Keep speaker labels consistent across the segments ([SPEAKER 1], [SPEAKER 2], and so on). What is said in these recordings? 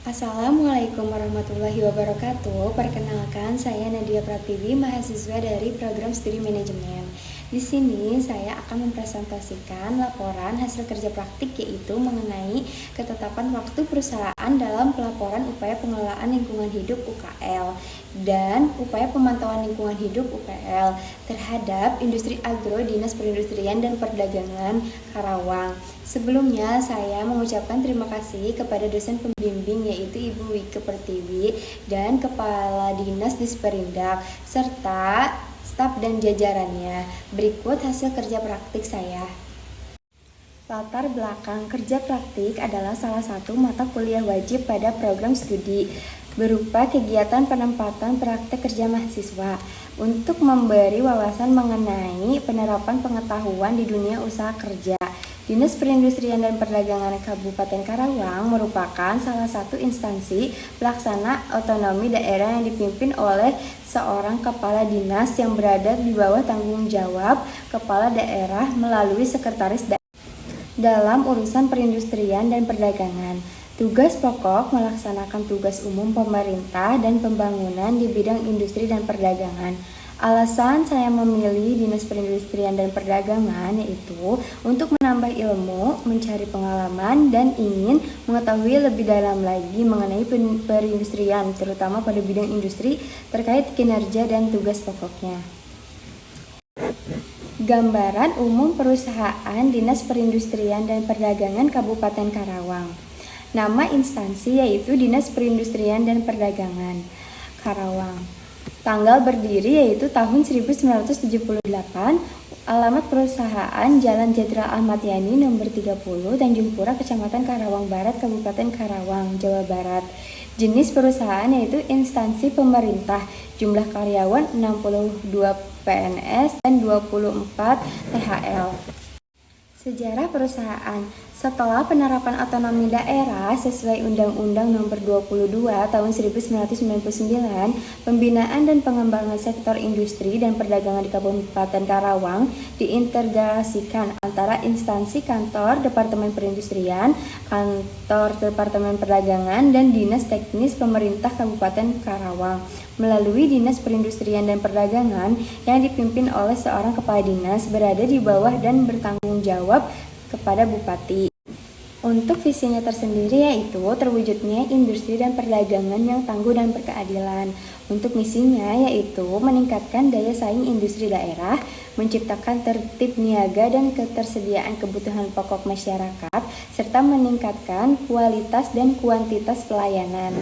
[SPEAKER 1] Assalamualaikum warahmatullahi wabarakatuh. Perkenalkan, saya Nadia Pratiwi, mahasiswa dari Program Studi Manajemen. Di sini saya akan mempresentasikan laporan hasil kerja praktik, yaitu mengenai ketetapan waktu perusahaan dalam pelaporan upaya pengelolaan lingkungan hidup UKL dan upaya pemantauan lingkungan hidup UPL terhadap industri agro Dinas Perindustrian dan Perdagangan Karawang. Sebelumnya saya mengucapkan terima kasih kepada dosen pembimbing, yaitu Ibu Wike Pertiwi dan Kepala Dinas Disperindak serta staf dan jajarannya. Berikut hasil kerja praktik saya. Latar belakang kerja praktik adalah salah satu mata kuliah wajib pada program studi berupa kegiatan penempatan praktek kerja mahasiswa untuk memberi wawasan mengenai penerapan pengetahuan di dunia usaha kerja. Dinas Perindustrian dan Perdagangan Kabupaten Karawang merupakan salah satu instansi pelaksana otonomi daerah yang dipimpin oleh seorang kepala dinas yang berada di bawah tanggung jawab kepala daerah melalui sekretaris daerah dalam urusan perindustrian dan perdagangan. Tugas pokok melaksanakan tugas umum pemerintah dan pembangunan di bidang industri dan perdagangan. Alasan saya memilih Dinas Perindustrian dan Perdagangan yaitu untuk menambah ilmu, mencari pengalaman, dan ingin mengetahui lebih dalam lagi mengenai perindustrian, terutama pada bidang industri terkait kinerja dan tugas pokoknya. Gambaran umum perusahaan Dinas Perindustrian dan Perdagangan Kabupaten Karawang. Nama instansi yaitu Dinas Perindustrian dan Perdagangan Karawang. Tanggal berdiri yaitu tahun 1978. Alamat perusahaan Jalan Jenderal Ahmad Yani nomor 30, Tanjung Pura, Kecamatan Karawang Barat, Kabupaten Karawang, Jawa Barat. Jenis perusahaan yaitu instansi pemerintah. Jumlah karyawan 62 PNS dan 24 THL. Sejarah perusahaan. Setelah penerapan otonomi daerah sesuai Undang-Undang Nomor 22 Tahun 1999, pembinaan dan pengembangan sektor industri dan perdagangan di Kabupaten Karawang diintegrasikan antara instansi kantor Departemen Perindustrian, kantor Departemen Perdagangan, dan Dinas Teknis Pemerintah Kabupaten Karawang melalui Dinas Perindustrian dan Perdagangan yang dipimpin oleh seorang kepala dinas berada di bawah dan bertanggung jawab kepada Bupati. Untuk visinya tersendiri yaitu terwujudnya industri dan perdagangan yang tangguh dan berkeadilan. Untuk misinya yaitu meningkatkan daya saing industri daerah, menciptakan tertib niaga dan ketersediaan kebutuhan pokok masyarakat, serta meningkatkan kualitas dan kuantitas pelayanan.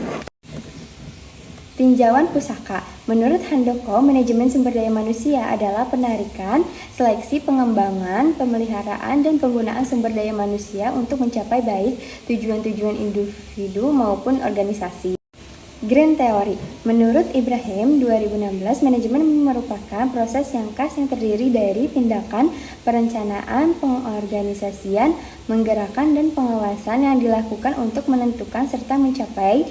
[SPEAKER 1] Tinjauan pusaka. Menurut Handoko, manajemen sumber daya manusia adalah penarikan, seleksi, pengembangan, pemeliharaan, dan penggunaan sumber daya manusia untuk mencapai baik tujuan-tujuan individu maupun organisasi. Grand Theory. Menurut Ibrahim 2016, manajemen merupakan proses yang khas yang terdiri dari tindakan, perencanaan, pengorganisasian, menggerakkan, dan pengawasan yang dilakukan untuk menentukan serta mencapai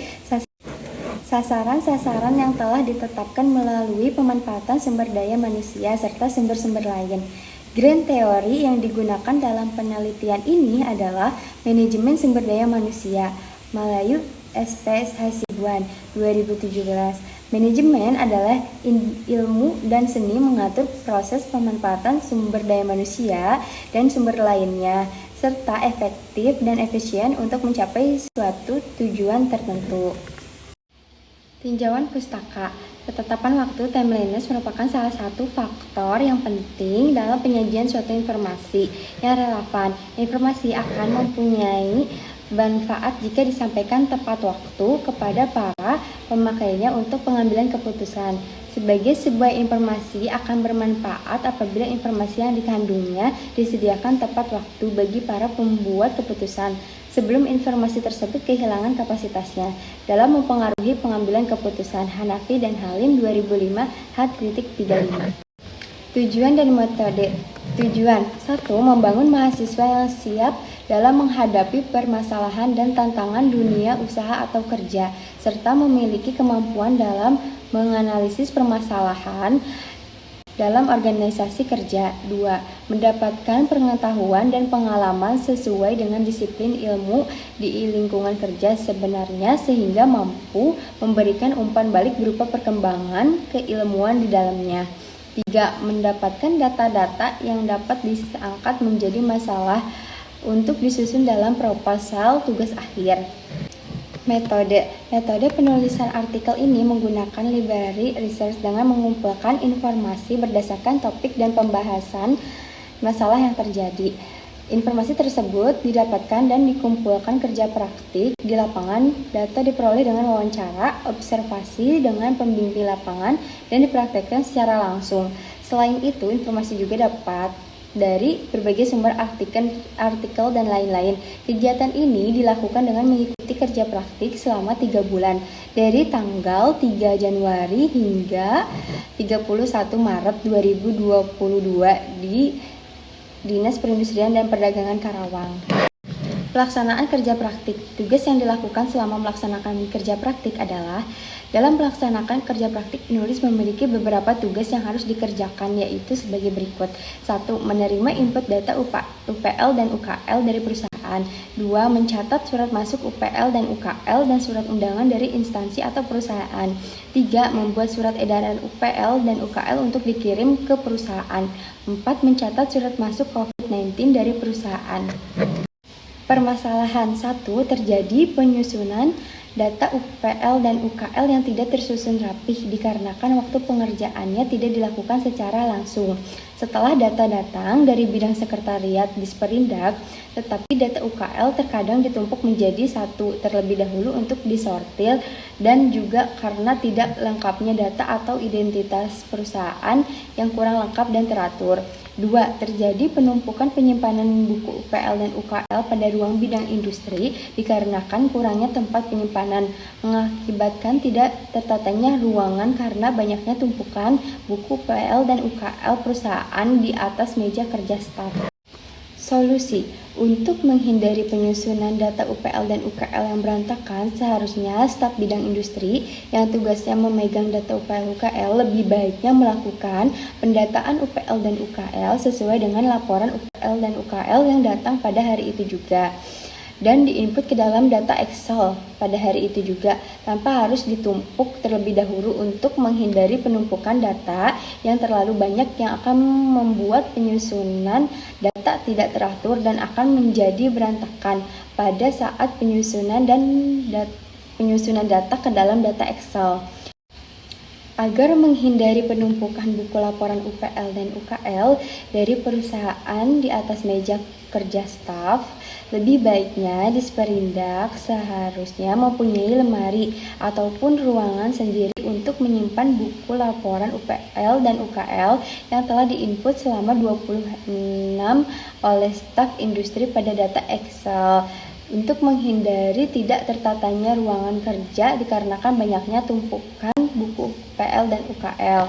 [SPEAKER 1] sasaran-sasaran yang telah ditetapkan melalui pemanfaatan sumber daya manusia serta sumber-sumber lain. Grand Theory yang digunakan dalam penelitian ini adalah manajemen sumber daya manusia, Malayu SPS Hasibuan 2017. Manajemen adalah ilmu dan seni mengatur proses pemanfaatan sumber daya manusia dan sumber lainnya, serta efektif dan efisien untuk mencapai suatu tujuan tertentu. Tinjauan pustaka. Ketetapan waktu timeliness merupakan salah satu faktor yang penting dalam penyajian suatu informasi yang relevan. Informasi akan mempunyai manfaat jika disampaikan tepat waktu kepada para pemakainya untuk pengambilan keputusan. Sebagai sebuah informasi akan bermanfaat apabila informasi yang dikandungnya disediakan tepat waktu bagi para pembuat keputusan sebelum informasi tersebut kehilangan kapasitasnya dalam mempengaruhi pengambilan keputusan. Hanafi dan Halim 2005 H.35. Tujuan dan metode. Tujuan 1. Membangun mahasiswa yang siap dalam menghadapi permasalahan dan tantangan dunia usaha atau kerja, serta memiliki kemampuan dalam menganalisis permasalahan dalam organisasi kerja. 2. Mendapatkan pengetahuan dan pengalaman sesuai dengan disiplin ilmu di lingkungan kerja sebenarnya sehingga mampu memberikan umpan balik berupa perkembangan keilmuan di dalamnya. 3. Mendapatkan data-data yang dapat diangkat menjadi masalah untuk disusun dalam proposal tugas akhir. Metode penulisan artikel ini menggunakan library research dengan mengumpulkan informasi berdasarkan topik dan pembahasan masalah yang terjadi. Informasi tersebut didapatkan dan dikumpulkan kerja praktik di lapangan. Data diperoleh dengan wawancara, observasi dengan pembimbing lapangan, dan dipraktikkan secara langsung. Selain itu, informasi juga dapat dari berbagai sumber artikel dan lain-lain. Kegiatan ini dilakukan dengan mengikuti kerja praktik selama 3 bulan dari tanggal 3 Januari hingga 31 Maret 2022 di Dinas Perindustrian dan Perdagangan Karawang. Pelaksanaan kerja praktik. Tugas yang dilakukan selama melaksanakan kerja praktik adalah dalam melaksanakan kerja praktik, penulis memiliki beberapa tugas yang harus dikerjakan, yaitu sebagai berikut. 1. Menerima input data UPL dan UKL dari perusahaan. 2. Mencatat surat masuk UPL dan UKL dan surat undangan dari instansi atau perusahaan. 3. Membuat surat edaran UPL dan UKL untuk dikirim ke perusahaan. 4. Mencatat surat masuk COVID-19 dari perusahaan. Permasalahan 1. Terjadi penyusunan data UPL dan UKL yang tidak tersusun rapih dikarenakan waktu pengerjaannya tidak dilakukan secara langsung. Setelah data datang dari bidang sekretariat Disperindak, tetapi data UKL terkadang ditumpuk menjadi satu terlebih dahulu untuk disortir dan juga karena tidak lengkapnya data atau identitas perusahaan yang kurang lengkap dan teratur. 2. Terjadi penumpukan penyimpanan buku UPL dan UKL pada ruang bidang industri dikarenakan kurangnya tempat penyimpanan, mengakibatkan tidak tertatanya ruangan karena banyaknya tumpukan buku UPL dan UKL perusahaan di atas meja kerja staf. Solusi. Untuk menghindari penyusunan data UPL dan UKL yang berantakan, seharusnya staf bidang industri yang tugasnya memegang data UPL UKL lebih baiknya melakukan pendataan UPL dan UKL sesuai dengan laporan UPL dan UKL yang datang pada hari itu juga, dan diinput ke dalam data Excel pada hari itu juga, tanpa harus ditumpuk terlebih dahulu untuk menghindari penumpukan data yang terlalu banyak yang akan membuat penyusunan data tidak teratur dan akan menjadi berantakan pada saat penyusunan data ke dalam data Excel. Agar menghindari penumpukan buku laporan UPL dan UKL dari perusahaan di atas meja kerja staf, lebih baiknya Disperindak seharusnya mempunyai lemari ataupun ruangan sendiri untuk menyimpan buku laporan UPL dan UKL yang telah diinput selama 26 oleh staf industri pada data Excel, untuk menghindari tidak tertatanya ruangan kerja dikarenakan banyaknya tumpukan buku UPL dan UKL.